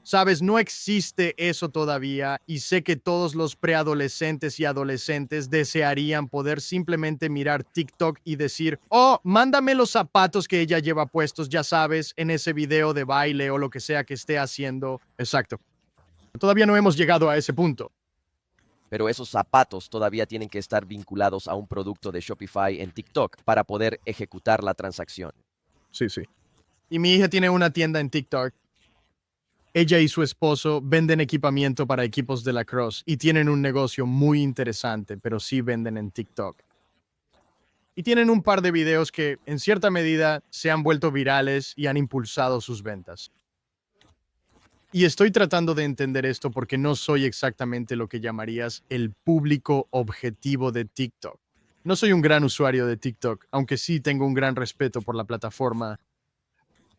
Sabes, no existe eso todavía y sé que todos los preadolescentes y adolescentes desearían poder simplemente mirar TikTok y decir, oh, mándame los zapatos que ella lleva puestos, ya sabes, en ese video de baile o lo que sea que esté haciendo. Exacto. Todavía no hemos llegado a ese punto. Pero esos zapatos todavía tienen que estar vinculados a un producto de Shopify en TikTok para poder ejecutar la transacción. Sí, sí. Y mi hija tiene una tienda en TikTok. Ella y su esposo venden equipamiento para equipos de lacrosse y tienen un negocio muy interesante, pero sí venden en TikTok. Y tienen un par de videos que, en cierta medida, se han vuelto virales y han impulsado sus ventas. Y estoy tratando de entender esto porque no soy exactamente lo que llamarías el público objetivo de TikTok. No soy un gran usuario de TikTok, aunque sí tengo un gran respeto por la plataforma.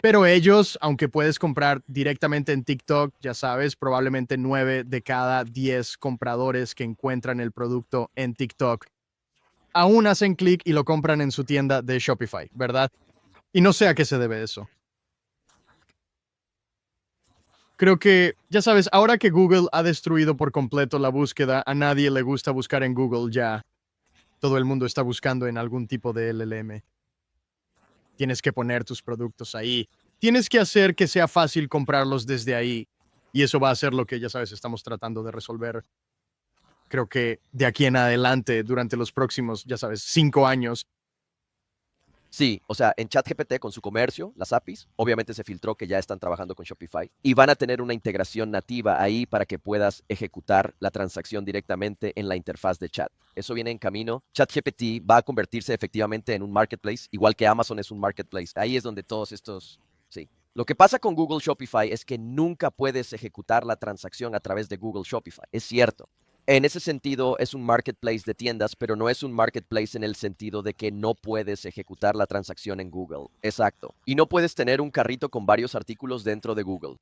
Pero ellos, aunque puedes comprar directamente en TikTok, ya sabes, probablemente 9 de cada 10 compradores que encuentran el producto en TikTok aún hacen clic y lo compran en su tienda de Shopify, ¿verdad? Y no sé a qué se debe eso. Creo que, ya sabes, ahora que Google ha destruido por completo la búsqueda, a nadie le gusta buscar en Google ya. Todo el mundo está buscando en algún tipo de LLM. Tienes que poner tus productos ahí. Tienes que hacer que sea fácil comprarlos desde ahí. Y eso va a ser lo que, ya sabes, estamos tratando de resolver. Creo que de aquí en adelante, durante los próximos, ya sabes, 5 años. Sí, o sea, en ChatGPT con su comercio, las APIs, obviamente se filtró que ya están trabajando con Shopify y van a tener una integración nativa ahí para que puedas ejecutar la transacción directamente en la interfaz de chat. Eso viene en camino. ChatGPT va a convertirse efectivamente en un marketplace, igual que Amazon es un marketplace. Ahí es donde todos estos, sí. Lo que pasa con Google Shopify es que nunca puedes ejecutar la transacción a través de Google Shopify. Es cierto. En ese sentido, es un marketplace de tiendas, pero no es un marketplace en el sentido de que no puedes ejecutar la transacción en Google. Exacto. Y no puedes tener un carrito con varios artículos dentro de Google.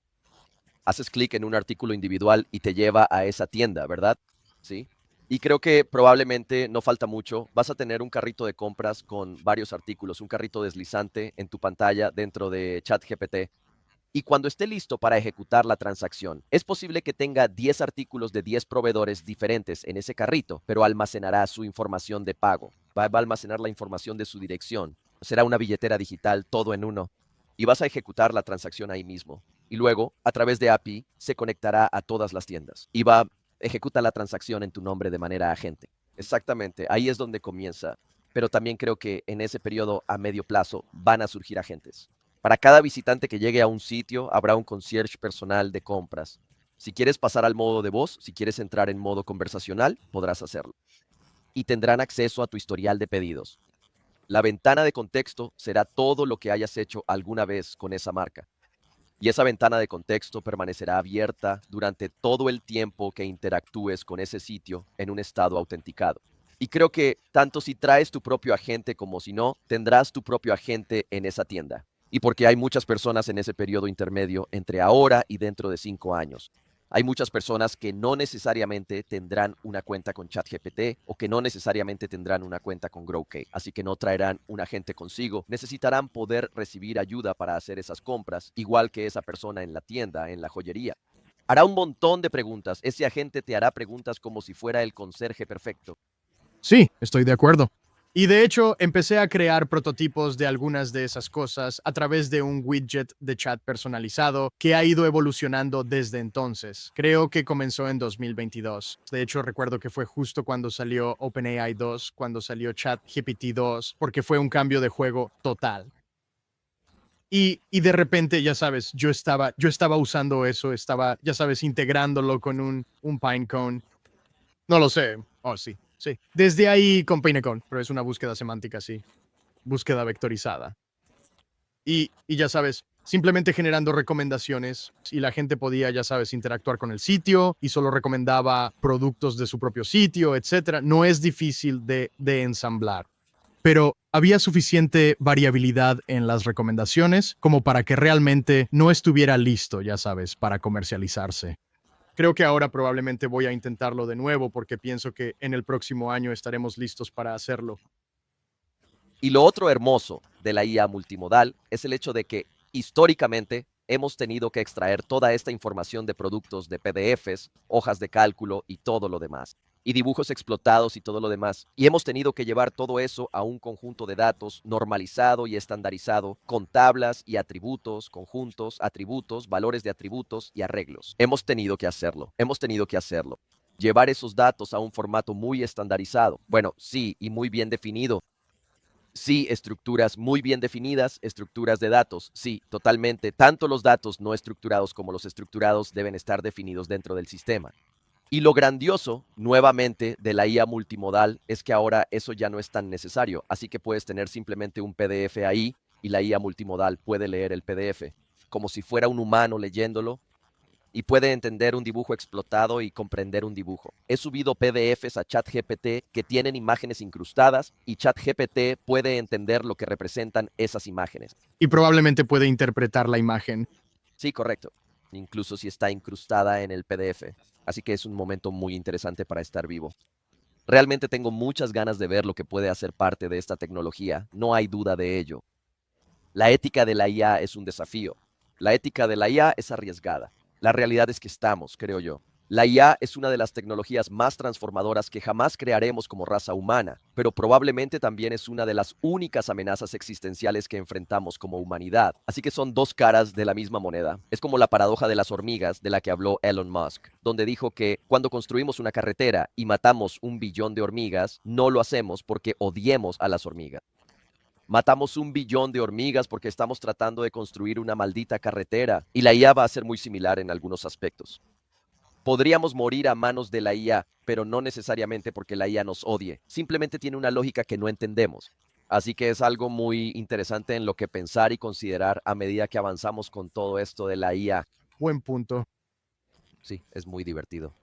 Haces clic en un artículo individual y te lleva a esa tienda, ¿verdad? Sí. Y creo que probablemente no falta mucho. Vas a tener un carrito de compras con varios artículos, un carrito deslizante en tu pantalla dentro de ChatGPT y cuando esté listo para ejecutar la transacción, es posible que tenga 10 artículos de 10 proveedores diferentes en ese carrito, pero almacenará su información de pago. Va a almacenar la información de su dirección. Será una billetera digital todo en uno. Y vas a ejecutar la transacción ahí mismo. Y luego, a través de API, se conectará a todas las tiendas. Y ejecuta la transacción en tu nombre de manera agente. Exactamente, ahí es donde comienza. Pero también creo que en ese periodo a medio plazo van a surgir agentes. Para cada visitante que llegue a un sitio, habrá un concierge personal de compras. Si quieres pasar al modo de voz, si quieres entrar en modo conversacional, podrás hacerlo. Y tendrán acceso a tu historial de pedidos. La ventana de contexto será todo lo que hayas hecho alguna vez con esa marca. Y esa ventana de contexto permanecerá abierta durante todo el tiempo que interactúes con ese sitio en un estado autenticado. Y creo que tanto si traes tu propio agente como si no, tendrás tu propio agente en esa tienda. Y porque hay muchas personas en ese periodo intermedio entre ahora y dentro de 5 años. Hay muchas personas que no necesariamente tendrán una cuenta con ChatGPT o que no necesariamente tendrán una cuenta con GrowCake, así que no traerán un agente consigo. Necesitarán poder recibir ayuda para hacer esas compras, igual que esa persona en la tienda, en la joyería. Hará un montón de preguntas. Ese agente te hará preguntas como si fuera el conserje perfecto. Sí, estoy de acuerdo. Y de hecho, empecé a crear prototipos de algunas de esas cosas a través de un widget de chat personalizado que ha ido evolucionando desde entonces. Creo que comenzó en 2022. De hecho, recuerdo que fue justo cuando salió OpenAI 2, cuando salió ChatGPT 2, porque fue un cambio de juego total. Y de repente, ya sabes, yo estaba usando eso, estaba, ya sabes, integrándolo con un Pinecone. No lo sé. Oh, sí, sí. Desde ahí con Pinecone, pero es una búsqueda semántica, sí. Búsqueda vectorizada. Y ya sabes, simplemente generando recomendaciones y la gente podía, ya sabes, interactuar con el sitio y solo recomendaba productos de su propio sitio, etcétera. No es difícil de ensamblar, pero había suficiente variabilidad en las recomendaciones como para que realmente no estuviera listo, ya sabes, para comercializarse. Creo que ahora probablemente voy a intentarlo de nuevo porque pienso que en el próximo año estaremos listos para hacerlo. Y lo otro hermoso de la IA multimodal es el hecho de que históricamente hemos tenido que extraer toda esta información de productos de PDFs, hojas de cálculo y todo lo demás, y dibujos explotados y todo lo demás. Y hemos tenido que llevar todo eso a un conjunto de datos normalizado y estandarizado con tablas y atributos, conjuntos, atributos, valores de atributos y arreglos. Hemos tenido que hacerlo, llevar esos datos a un formato muy estandarizado. Bueno, sí, y muy bien definido. Sí, estructuras muy bien definidas, estructuras de datos. Sí, totalmente. Tanto los datos no estructurados como los estructurados deben estar definidos dentro del sistema. Y lo grandioso, nuevamente, de la IA multimodal es que ahora eso ya no es tan necesario. Así que puedes tener simplemente un PDF ahí y la IA multimodal puede leer el PDF, como si fuera un humano leyéndolo y puede entender un dibujo explotado y comprender un dibujo. He subido PDFs a ChatGPT que tienen imágenes incrustadas y ChatGPT puede entender lo que representan esas imágenes. Y probablemente puede interpretar la imagen. Sí, correcto. Incluso si está incrustada en el PDF. Así que es un momento muy interesante para estar vivo. Realmente tengo muchas ganas de ver lo que puede hacer parte de esta tecnología. No hay duda de ello. La ética de la IA es un desafío. La ética de la IA es arriesgada. La realidad es que estamos, creo yo. La IA es una de las tecnologías más transformadoras que jamás crearemos como raza humana, pero probablemente también es una de las únicas amenazas existenciales que enfrentamos como humanidad. Así que son dos caras de la misma moneda. Es como la paradoja de las hormigas de la que habló Elon Musk, donde dijo que cuando construimos una carretera y matamos 1 billón de hormigas, no lo hacemos porque odiemos a las hormigas. Matamos 1 billón de hormigas porque estamos tratando de construir una maldita carretera y la IA va a ser muy similar en algunos aspectos. Podríamos morir a manos de la IA, pero no necesariamente porque la IA nos odie. Simplemente tiene una lógica que no entendemos. Así que es algo muy interesante en lo que pensar y considerar a medida que avanzamos con todo esto de la IA. Buen punto. Sí, es muy divertido.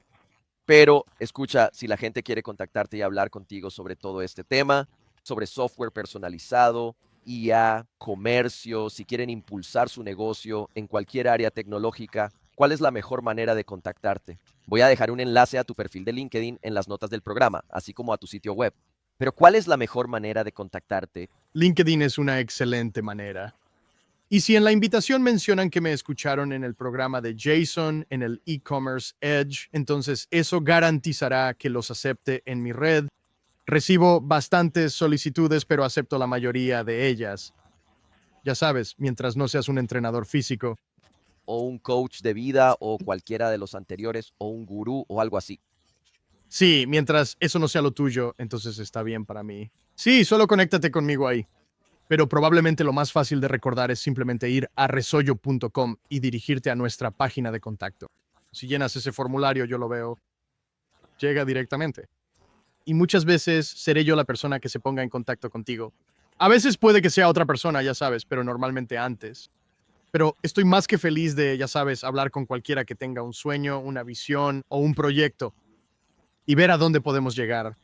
Pero escucha, si la gente quiere contactarte y hablar contigo sobre todo este tema, sobre software personalizado, IA, comercio, si quieren impulsar su negocio en cualquier área tecnológica, ¿cuál es la mejor manera de contactarte? Voy a dejar un enlace a tu perfil de LinkedIn en las notas del programa, así como a tu sitio web. Pero ¿cuál es la mejor manera de contactarte? LinkedIn es una excelente manera. Y si en la invitación mencionan que me escucharon en el programa de Jason, en el e-commerce Edge, entonces eso garantizará que los acepte en mi red. Recibo bastantes solicitudes, pero acepto la mayoría de ellas. Ya sabes, mientras no seas un entrenador físico. ¿O un coach de vida o cualquiera de los anteriores o un gurú o algo así? Sí, mientras eso no sea lo tuyo, entonces está bien para mí. Sí, solo conéctate conmigo ahí. Pero probablemente lo más fácil de recordar es simplemente ir a resollo.com y dirigirte a nuestra página de contacto. Si llenas ese formulario, yo lo veo, llega directamente. Y muchas veces seré yo la persona que se ponga en contacto contigo. A veces puede que sea otra persona, ya sabes, pero normalmente antes. Pero estoy más que feliz de, ya sabes, hablar con cualquiera que tenga un sueño, una visión o un proyecto y ver a dónde podemos llegar.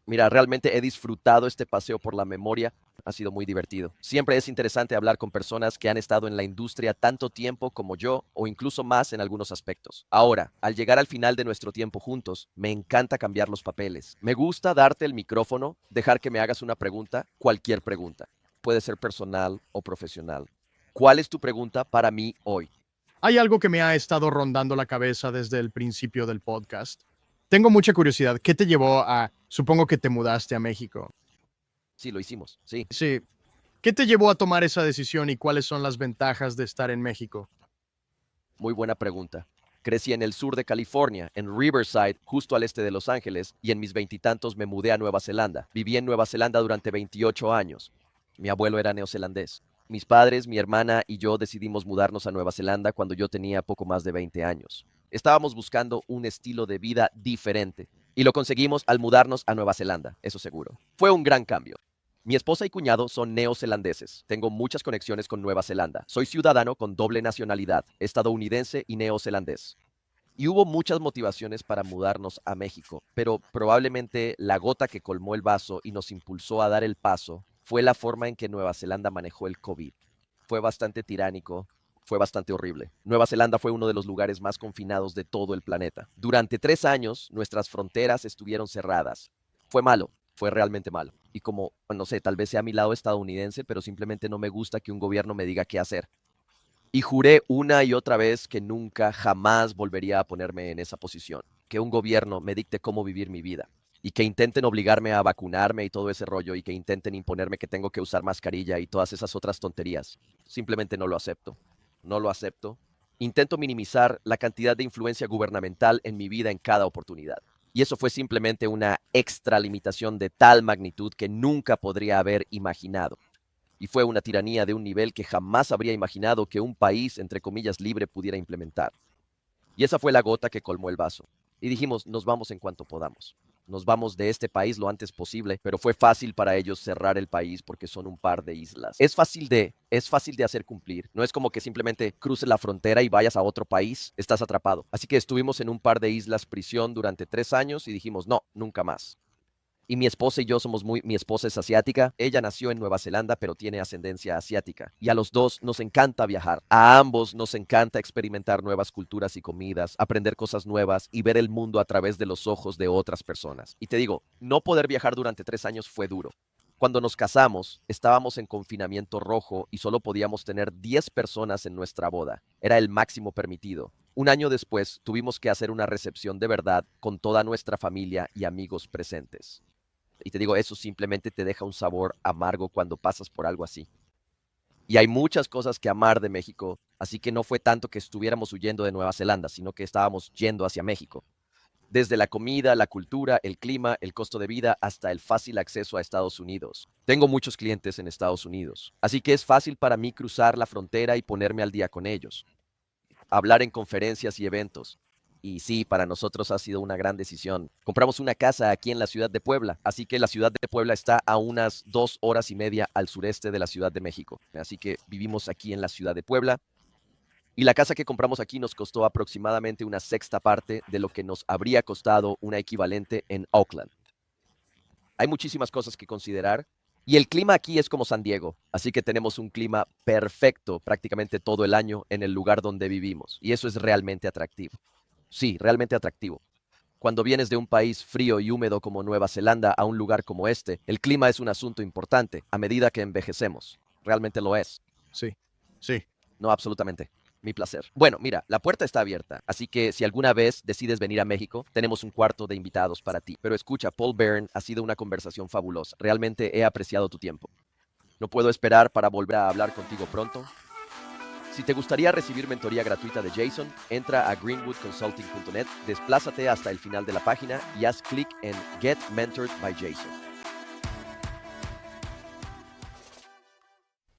Mira, realmente he disfrutado este paseo por la memoria. Ha sido muy divertido. Siempre es interesante hablar con personas que han estado en la industria tanto tiempo como yo o incluso más en algunos aspectos. Ahora, al llegar al final de nuestro tiempo juntos, me encanta cambiar los papeles. Me gusta darte el micrófono, dejar que me hagas una pregunta, cualquier pregunta. Puede ser personal o profesional. ¿Cuál es tu pregunta para mí hoy? Hay algo que me ha estado rondando la cabeza desde el principio del podcast. Tengo mucha curiosidad. ¿Qué te llevó a, supongo que te mudaste a México? Sí, lo hicimos. Sí. Sí. ¿Qué te llevó a tomar esa decisión y cuáles son las ventajas de estar en México? Muy buena pregunta. Crecí en el sur de California, en Riverside, justo al este de Los Ángeles, y en mis veintitantos me mudé a Nueva Zelanda. Viví en Nueva Zelanda durante 28 años. Mi abuelo era neozelandés. Mis padres, mi hermana y yo decidimos mudarnos a Nueva Zelanda cuando yo tenía poco más de 20 años. Estábamos buscando un estilo de vida diferente y lo conseguimos al mudarnos a Nueva Zelanda, eso seguro. Fue un gran cambio. Mi esposa y cuñado son neozelandeses. Tengo muchas conexiones con Nueva Zelanda. Soy ciudadano con doble nacionalidad, estadounidense y neozelandés. Y hubo muchas motivaciones para mudarnos a México, pero probablemente la gota que colmó el vaso y nos impulsó a dar el paso fue la forma en que Nueva Zelanda manejó el COVID. Fue bastante tiránico, fue bastante horrible. Nueva Zelanda fue uno de los lugares más confinados de todo el planeta. Durante 3 años, nuestras fronteras estuvieron cerradas. Fue malo, fue realmente malo. Y como, no sé, tal vez sea mi lado estadounidense, pero simplemente no me gusta que un gobierno me diga qué hacer. Y juré una y otra vez que nunca, jamás volvería a ponerme en esa posición. Que un gobierno me dicte cómo vivir mi vida. Y que intenten obligarme a vacunarme y todo ese rollo. Y que intenten imponerme que tengo que usar mascarilla y todas esas otras tonterías. Simplemente no lo acepto. No lo acepto. Intento minimizar la cantidad de influencia gubernamental en mi vida en cada oportunidad. Y eso fue simplemente una extralimitación de tal magnitud que nunca podría haber imaginado. Y fue una tiranía de un nivel que jamás habría imaginado que un país, entre comillas, libre pudiera implementar. Y esa fue la gota que colmó el vaso. Y dijimos, nos vamos en cuanto podamos. Nos vamos de este país lo antes posible, pero fue fácil para ellos cerrar el país porque son un par de islas. Es fácil de hacer cumplir. No es como que simplemente cruces la frontera y vayas a otro país, estás atrapado. Así que estuvimos en un par de islas prisión durante 3 años y dijimos, no, nunca más. Y mi esposa y yo mi esposa es asiática, ella nació en Nueva Zelanda, pero tiene ascendencia asiática. Y a los dos nos encanta viajar. A ambos nos encanta experimentar nuevas culturas y comidas, aprender cosas nuevas y ver el mundo a través de los ojos de otras personas. Y te digo, no poder viajar durante 3 años fue duro. Cuando nos casamos, estábamos en confinamiento rojo y solo podíamos tener 10 personas en nuestra boda. Era el máximo permitido. Un año después, tuvimos que hacer una recepción de verdad con toda nuestra familia y amigos presentes. Y te digo, eso simplemente te deja un sabor amargo cuando pasas por algo así. Y hay muchas cosas que amar de México, así que no fue tanto que estuviéramos huyendo de Nueva Zelanda, sino que estábamos yendo hacia México. Desde la comida, la cultura, el clima, el costo de vida, hasta el fácil acceso a Estados Unidos. Tengo muchos clientes en Estados Unidos, así que es fácil para mí cruzar la frontera y ponerme al día con ellos. Hablar en conferencias y eventos. Y sí, para nosotros ha sido una gran decisión. Compramos una casa aquí en la ciudad de Puebla, así que la ciudad de Puebla está a unas 2 horas y media al sureste de la Ciudad de México. Así que vivimos aquí en la ciudad de Puebla. Y la casa que compramos aquí nos costó aproximadamente una sexta parte de lo que nos habría costado una equivalente en Oakland. Hay muchísimas cosas que considerar. Y el clima aquí es como San Diego, así que tenemos un clima perfecto prácticamente todo el año en el lugar donde vivimos. Y eso es realmente atractivo. Sí, realmente atractivo. Cuando vienes de un país frío y húmedo como Nueva Zelanda a un lugar como este, el clima es un asunto importante a medida que envejecemos. Realmente lo es. Sí, sí. No, absolutamente. Mi placer. Bueno, mira, la puerta está abierta, así que si alguna vez decides venir a México, tenemos un cuarto de invitados para ti. Pero escucha, Paul Byrne, ha sido una conversación fabulosa. Realmente he apreciado tu tiempo. No puedo esperar para volver a hablar contigo pronto. Si te gustaría recibir mentoría gratuita de Jason, entra a greenwoodconsulting.net, desplázate hasta el final de la página y haz clic en Get Mentored by Jason.